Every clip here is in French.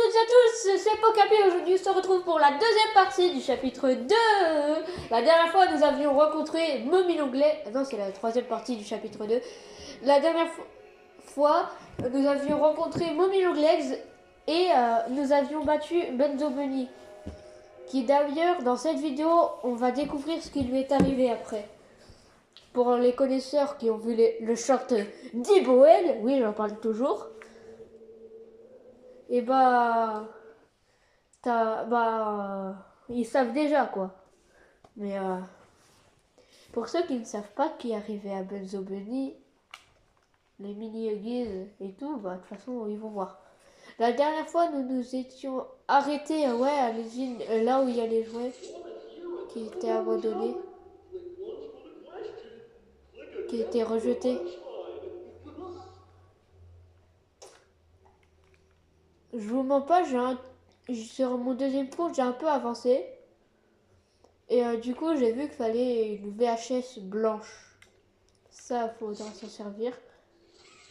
toutes et à tous, c'est Pokapi. Aujourd'hui, on se retrouve pour la deuxième partie du chapitre 2. La dernière fois, nous avions rencontré Mommy Longlet. Non, c'est la troisième partie du chapitre 2. La dernière fois, nous avions rencontré Mommy Longlegs et nous avions battu Benzo Bunny. Qui d'ailleurs, dans cette vidéo, on va découvrir ce qui lui est arrivé après. Pour les connaisseurs qui ont vu le short d'Iboel, oui, j'en parle toujours. Et ils savent déjà quoi. Mais pour ceux qui ne savent pas qui est arrivé à Benzo Bunny, les mini Huggies et tout, de toute façon ils vont voir. La dernière fois nous nous étions arrêtés à l'usine, là où il y a les jouets qui étaient abandonnés, qui étaient rejetés. Je vous mens pas, sur mon deuxième compte j'ai un peu avancé. Et du coup j'ai vu qu'il fallait une VHS blanche. Ça faudra s'en servir.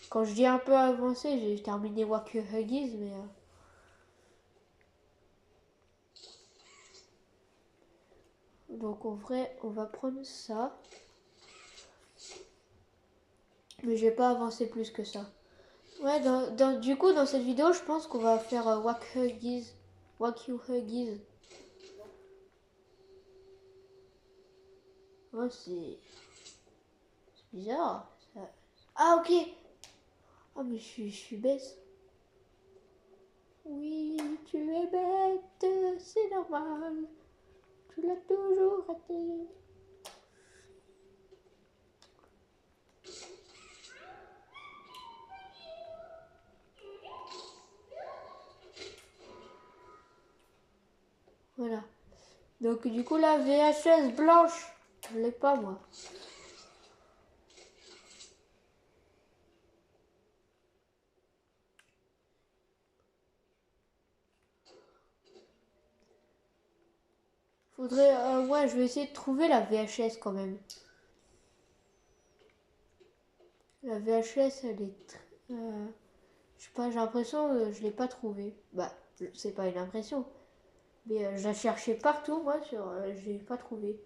Quand je dis un peu avancé, j'ai terminé Waku Huggies, mais donc en vrai, on va prendre ça. Mais j'ai pas avancé plus que ça. Ouais, du coup, dans cette vidéo, je pense qu'on va faire Waku Huggies. Waku Huggies. Ouais, c'est bizarre. Ça... Ah, ok. Ah, mais je suis bête. Oui, tu es bête, c'est normal. Tu l'as toujours raté. Voilà. Donc du coup la VHS blanche, je l'ai pas moi. Faudrait, ouais, je vais essayer de trouver la VHS quand même. La VHS, elle est, je sais pas, j'ai l'impression que je l'ai pas trouvée. Bah, c'est pas une impression, mais je la cherchais partout moi je l'ai pas trouvée.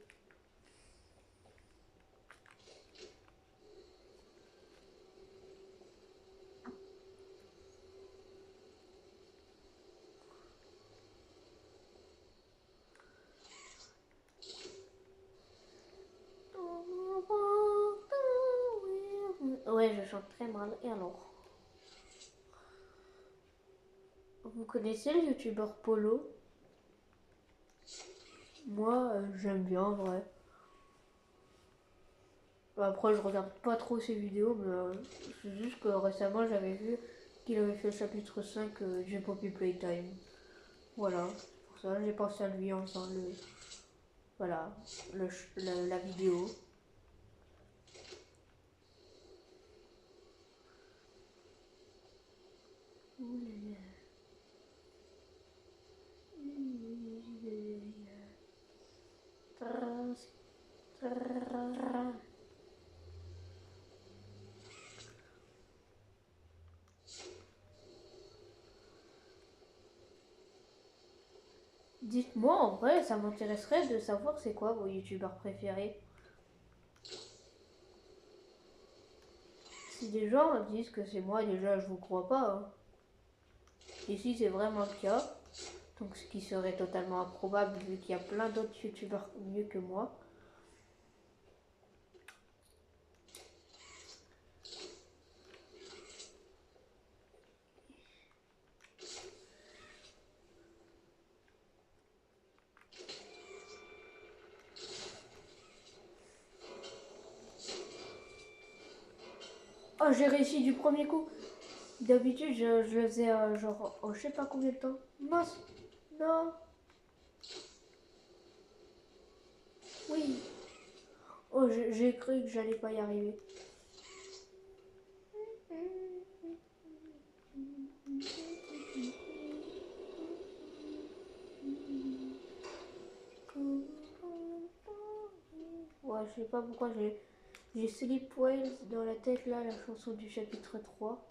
Ouais, je chante très mal. Et alors? Vous connaissez le youtubeur Polo? Moi, j'aime bien en vrai. Après, je regarde pas trop ses vidéos, mais c'est juste que récemment, j'avais vu qu'il avait fait le chapitre 5 du Poppy Playtime. Voilà, pour ça, j'ai pensé à lui en faisant voilà, la vidéo. Dites-moi en vrai, ça m'intéresserait de savoir c'est quoi vos youtubeurs préférés. Si des gens disent que c'est moi, déjà je vous crois pas. Hein. Et si c'est vraiment le cas, donc ce qui serait totalement improbable vu qu'il y a plein d'autres youtubeurs mieux que moi. Oh, j'ai réussi du premier coup. D'habitude, je le faisais genre, je sais pas combien de temps. Mince, non, oui. Oh, j'ai cru que j'allais pas y arriver. Ouais, je sais pas pourquoi j'ai Sleep Whales dans la tête là, la chanson du chapitre 3.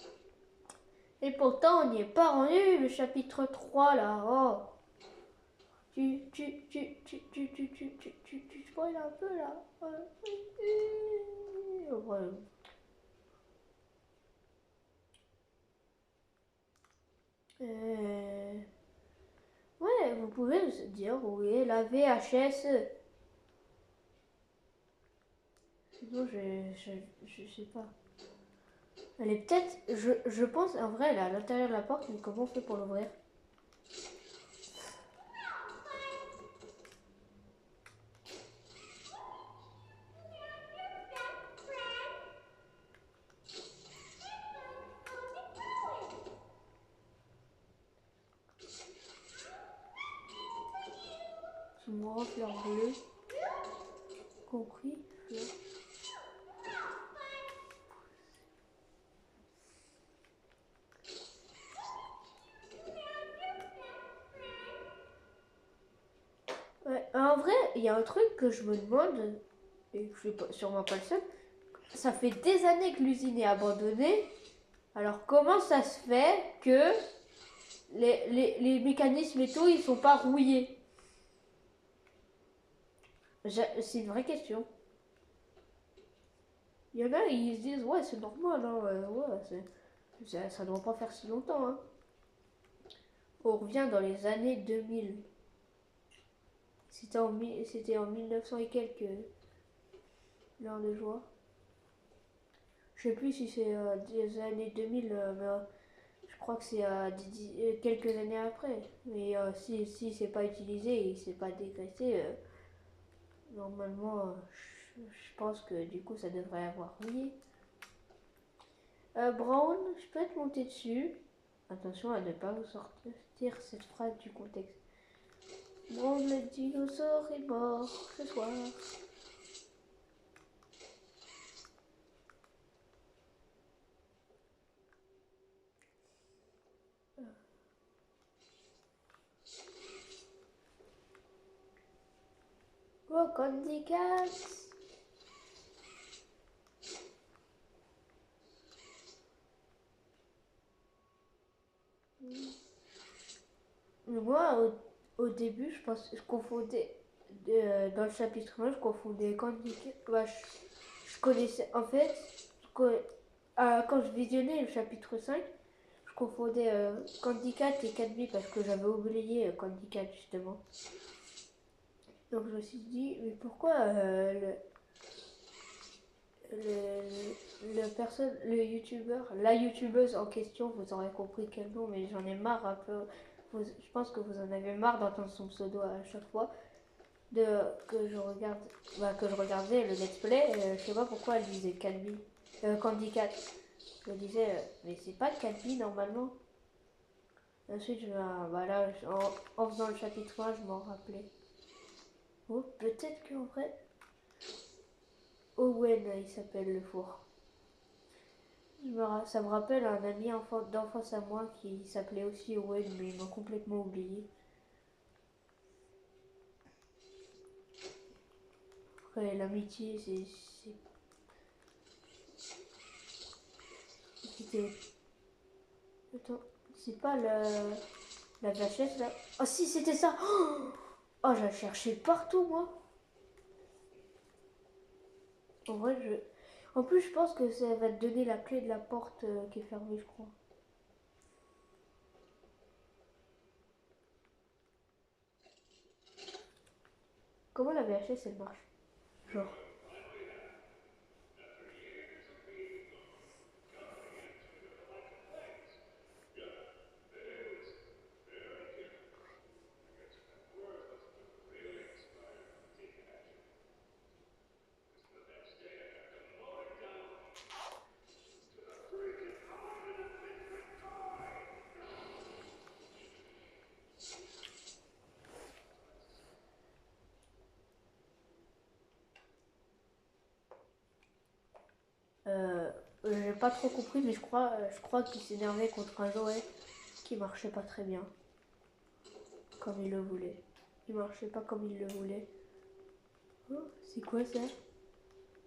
Et pourtant, on n'y est pas rendu, le chapitre 3 là. Oh. Tu spoil un peu là. Ouais. Ouais, vous pouvez me dire où est la VHS. Sinon, je sais pas. Elle est peut-être. Je pense, en vrai, elle est à l'intérieur de la porte, mais comment on fait pour l'ouvrir? Moi, fleur bleue. Compris, fleur. Ouais, en vrai, il y a un truc que je me demande, et que je suis sûrement pas le seul. Ça fait des années que l'usine est abandonnée. Alors comment ça se fait que les mécanismes et tout, ils sont pas rouillés? C'est une vraie question. Il y en a, ils se disent, ouais, c'est normal, hein, ouais, ça doit pas faire si longtemps. Hein. On revient dans les années 2000. C'était en 1900 et quelques, l'heure de joie. Je sais plus si c'est des années 2000, mais je crois que c'est quelques années après. Mais si c'est pas utilisé et c'est pas dégraissé, normalement, je pense que du coup, ça devrait avoir rouillé. Brown, je peux te monter dessus. Attention à ne pas vous sortir cette phrase du contexte. Brown, le dinosaure est mort ce soir. Oh, Candy Cat. Moi, au début, je confondais, dans le chapitre 1, je confondais Candy Cat. Bah, je connaissais, en fait, quand je visionnais le chapitre 5, je confondais Candy Cat et Cadby parce que j'avais oublié Candy Cat justement. Donc je me suis dit, mais pourquoi le youtubeur, la youtubeuse en question, vous aurez compris quel nom, mais j'en ai marre un peu. Je pense que vous en avez marre d'entendre son pseudo à chaque fois. Que je regardais le let's play, je sais pas pourquoi elle disait Candy Cat. Je me disais, mais c'est pas Cadby normalement. Ensuite, voilà, en faisant le chapitre 1, je m'en rappelais. Oh, peut-être qu'en vrai, Owen, il s'appelle le four. Ça me rappelle un ami d'enfance à moi qui s'appelait aussi Owen, mais il m'a complètement oublié. Après, l'amitié, c'était... Attends, c'est pas la VHS là? Oh si, c'était ça! Oh, j'ai cherché partout, moi! En vrai, En plus, je pense que ça va te donner la clé de la porte qui est fermée, je crois. Comment la VHS, elle marche? Genre... J'ai pas trop compris, mais je crois qu'il s'énervait contre un jouet qui marchait pas très bien, comme il le voulait. Il marchait pas comme il le voulait. Oh, c'est quoi ça?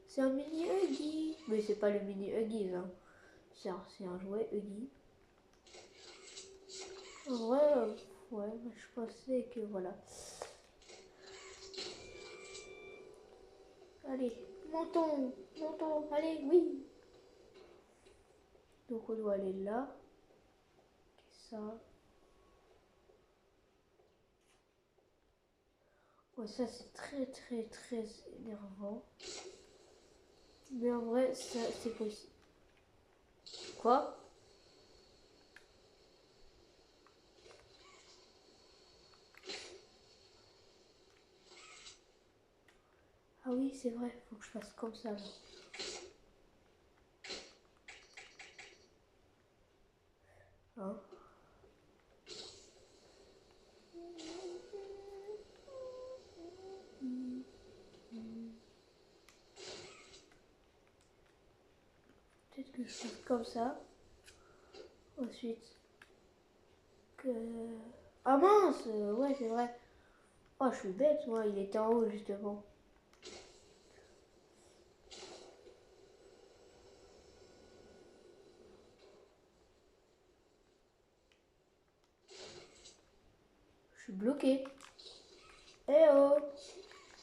C'est un mini Huggy. Mais c'est pas le mini Huggy, hein. C'est un jouet Huggy. En vrai, ouais, mais je pensais que voilà. Allez, montons, montons, allez, oui. Donc on doit aller là. Ça. Ouais, ça c'est très très très énervant. Mais en vrai, ça c'est possible. Quoi? Ah oui, c'est vrai, faut que je fasse comme ça là. Hein? Peut-être que je fasse comme ça. Ensuite, que... Ah mince! Ouais, c'est vrai. Oh, je suis bête, moi, il était en haut justement. Je suis bloqué. Eh oh!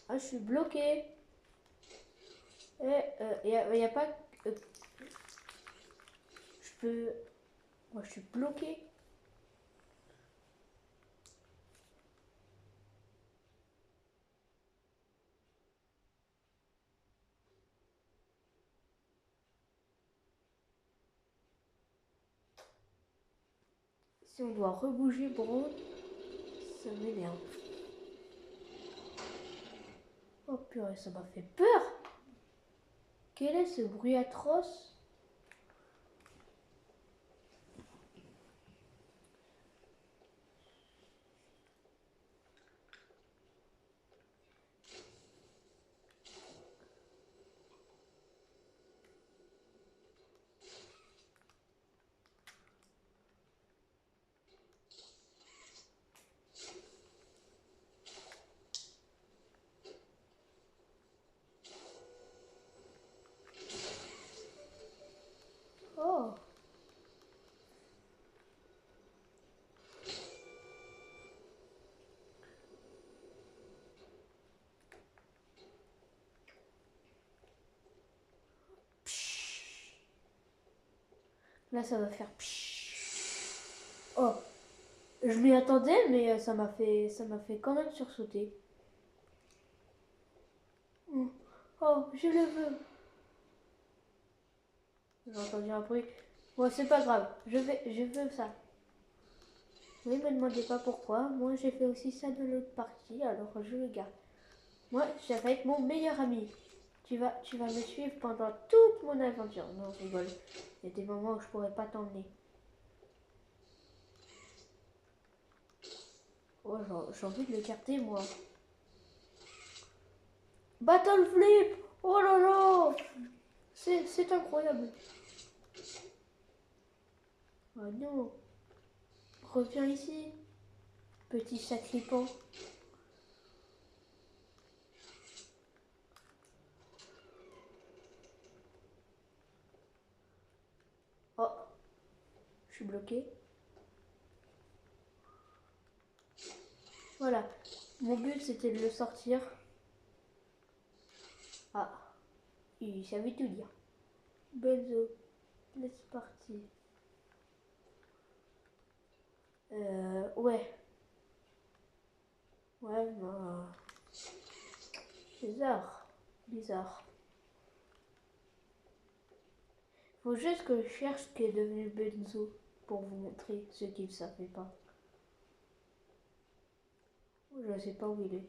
Ah, je suis bloqué. Eh, y a pas... je peux... Moi, je suis bloqué. Si on doit rebouger Braun, ça m'énerve. Oh purée, ça m'a fait peur! Quel est ce bruit atroce? Oh! Là, ça va faire pshhh. Oh, je m'y attendais, mais ça m'a fait quand même sursauter. Oh, je le veux. J'ai entendu un bruit. Bon, c'est pas grave. Je veux ça. Oui, me demandez pas pourquoi. Moi, j'ai fait aussi ça dans l'autre partie, alors je le garde. Moi, ça va être mon meilleur ami. Tu vas me suivre pendant toute mon aventure. Non, je rigole. Il y a des moments où je pourrais pas t'emmener. Oh, j'ai envie de l'écarter, moi. Battle flip! Oh là là! C'est incroyable. Oh non. Reviens ici, petit sacripant. Oh, je suis bloqué. Voilà. Mon but, c'était de le sortir. Ah, il savait tout dire. Benzo, let's party. Ouais. Ouais, bah... Bizarre. Bizarre. Faut juste que je cherche ce qui est devenu Benzo pour vous montrer ce qu'il ne savait pas. Je sais pas où il est.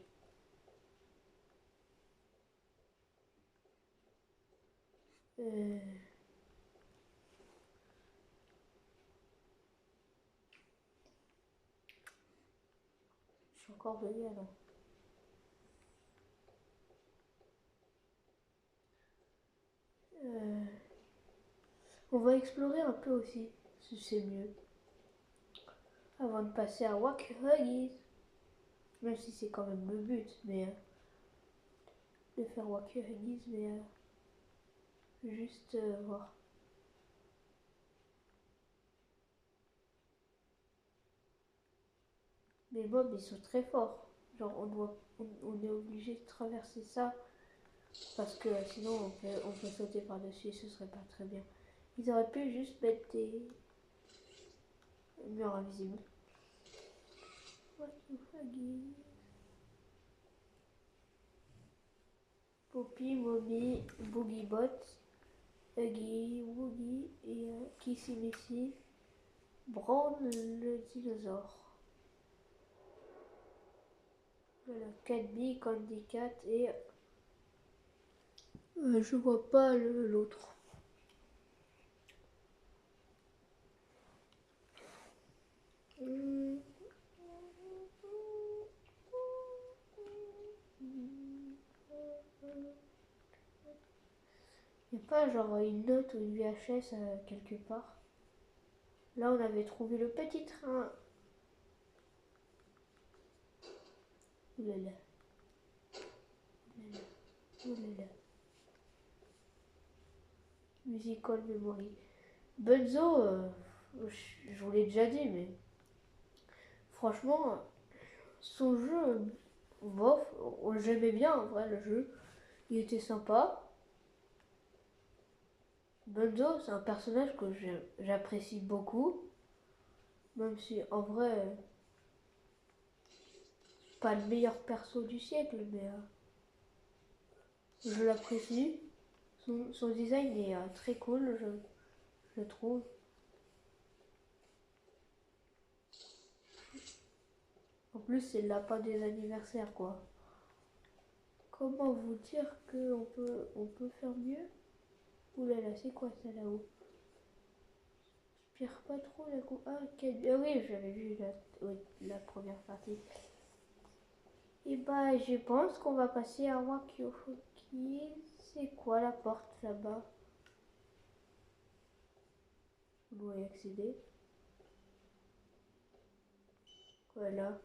Euh... Je suis encore venu alors. Euh... On va explorer un peu aussi, si c'est mieux. Avant de passer à Wack Huggies. Même si c'est quand même le but, mais de faire Wack Huggies, mais juste voir. Mais mobs, ils sont très forts. Genre, on est obligé de traverser ça. Parce que sinon, on peut sauter par-dessus et ce serait pas très bien. Ils auraient pu juste mettre des murs invisibles. What the fuck is... Poppy, Mommy, Boogiebot, Huggy, Woogie et Kissy Missy, Brown le dinosaure. Voilà, Cadby, Candy Cat et... je vois pas l'autre. Il n'y a pas genre une note ou une VHS quelque part. Là, on avait trouvé le petit train. Oulala. Oulala. Oulala. Musical Memory. Bunzo, je vous l'ai déjà dit, mais franchement, son jeu, bof, j'aimais bien en vrai le jeu. Il était sympa. Bunzo, c'est un personnage que j'apprécie beaucoup. Même si en vrai, pas le meilleur perso du siècle, mais je l'apprécie. Son design est très cool, je trouve. En plus, c'est le lapin des anniversaires, quoi. Comment vous dire on peut faire mieux? Ouh là là, c'est quoi ça là-haut? J'aspire pas trop la coupe. Ah, oui, j'avais vu la première partie. Et bah, je pense qu'on va passer à Wakyofuki. C'est quoi la porte là-bas? On doit y accéder. Voilà.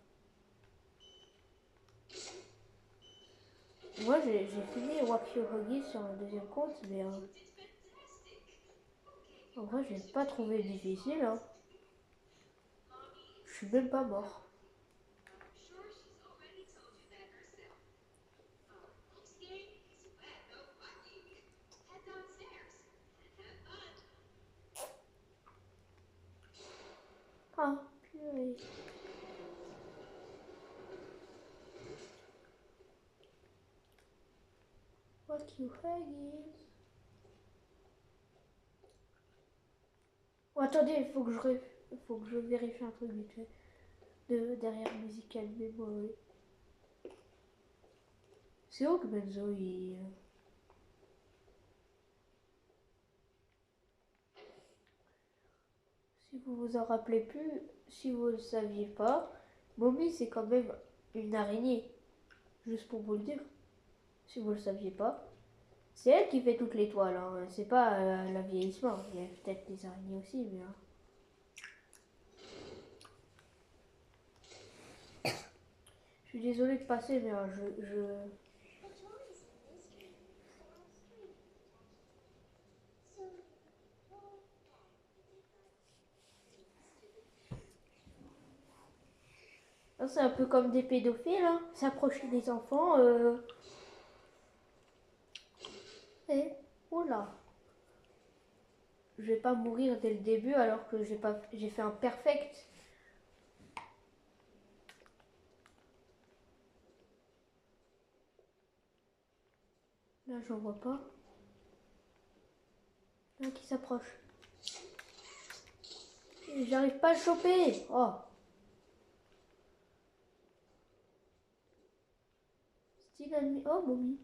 Moi, j'ai fini Wakyofuki sur un deuxième compte, mais en vrai, je l'ai pas trouvé difficile. Hein. Je suis même pas mort. Ah, purée. Wakyofuki. Oh, attendez, faut que je vérifie un truc vite fait. Derrière Musical Memory. C'est où que Benzo il... Si vous vous en rappelez plus, si vous ne le saviez pas, Mommy c'est quand même une araignée. Juste pour vous le dire. Si vous ne le saviez pas. C'est elle qui fait toutes les toiles. Hein. C'est pas la vieillissement. Il y a peut-être des araignées aussi, mais... Je suis désolée de passer, mais c'est un peu comme des pédophiles, hein. S'approcher des enfants. Et... Oula. Je vais pas mourir dès le début alors que j'ai fait un perfect. Là, j'en vois pas. Là, qui s'approche. J'arrive pas à le choper. Oh. Style ennemi. Oh, Mommy.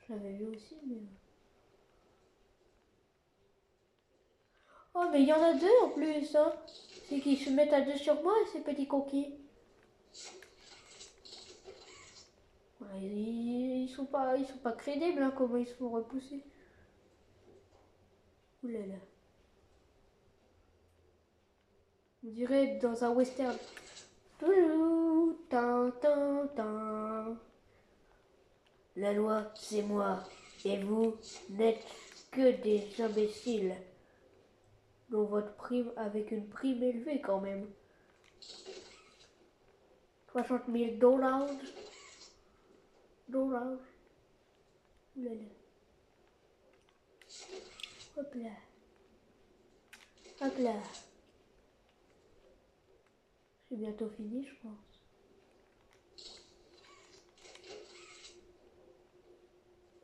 Je l'avais vu aussi, mais... Oh, mais il y en a deux en plus, hein. C'est qu'ils se mettent à deux sur moi, ces petits coquilles. Ouais, ils sont pas crédibles, hein, comment ils se font repousser. Ouh là là. On dirait dans un western. Toulou, tin, tin, tin. La loi, c'est moi. Et vous n'êtes que des imbéciles. Dont votre prime avec une prime élevée quand même. 60 000 dollars. Dollars. Oulala. Hop là. Hop là. C'est bientôt fini, je pense.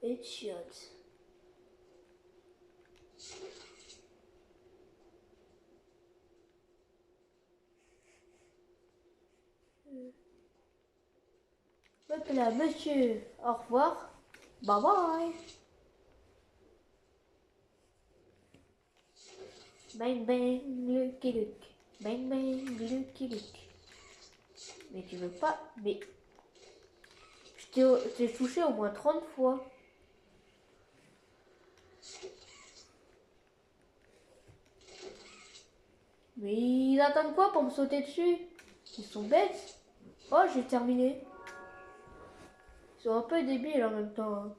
Headshot. Hop là, monsieur. Au revoir. Bye bye. Bang bang, Lucky Luke. Bang bang, Lucky Luke. Mais tu veux pas. Mais. Je t'ai touché au moins 30 fois. Mais ils attendent quoi pour me sauter dessus? Ils sont bêtes. Oh, j'ai terminé. Ils sont un peu débiles en même temps. Hein.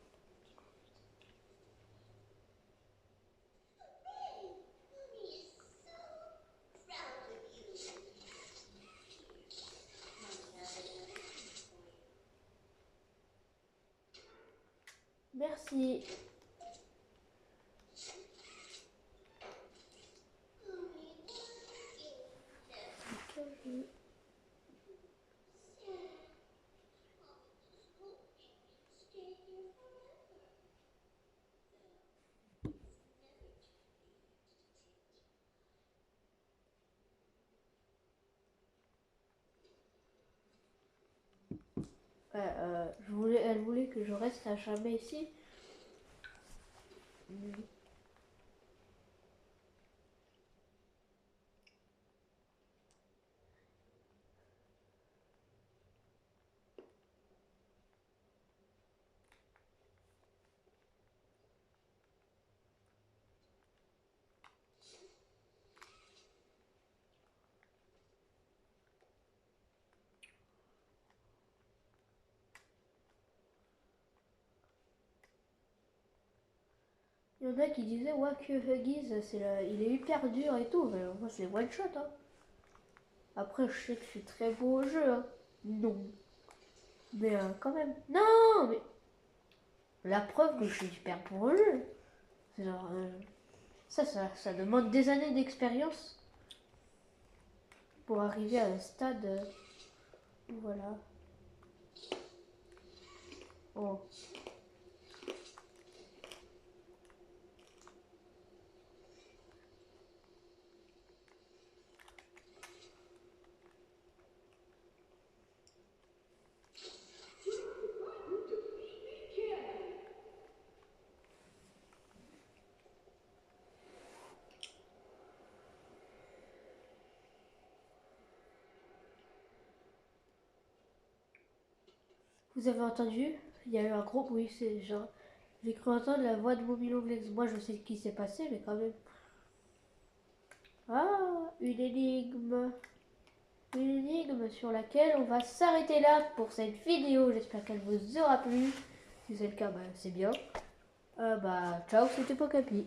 Merci. Elle voulait que je reste à jamais ici. Il y en a qui disaient ouais que Huggies il est hyper dur et tout, mais moi c'est one shot hein. Après je sais que je suis très beau au jeu hein. Non. Mais quand même. Non mais la preuve que je suis hyper bon au jeu. C'est genre ça demande des années d'expérience pour arriver à un stade où voilà. Oh. Vous avez entendu? Il y a eu un gros bruit, c'est genre. J'ai cru entendre la voix de Mommy Longlegs. Moi je sais ce qui s'est passé, mais quand même. Ah, une énigme. Une énigme sur laquelle on va s'arrêter là pour cette vidéo. J'espère qu'elle vous aura plu. Si c'est le cas, bah, c'est bien. Bah, ciao, c'était Pokapi.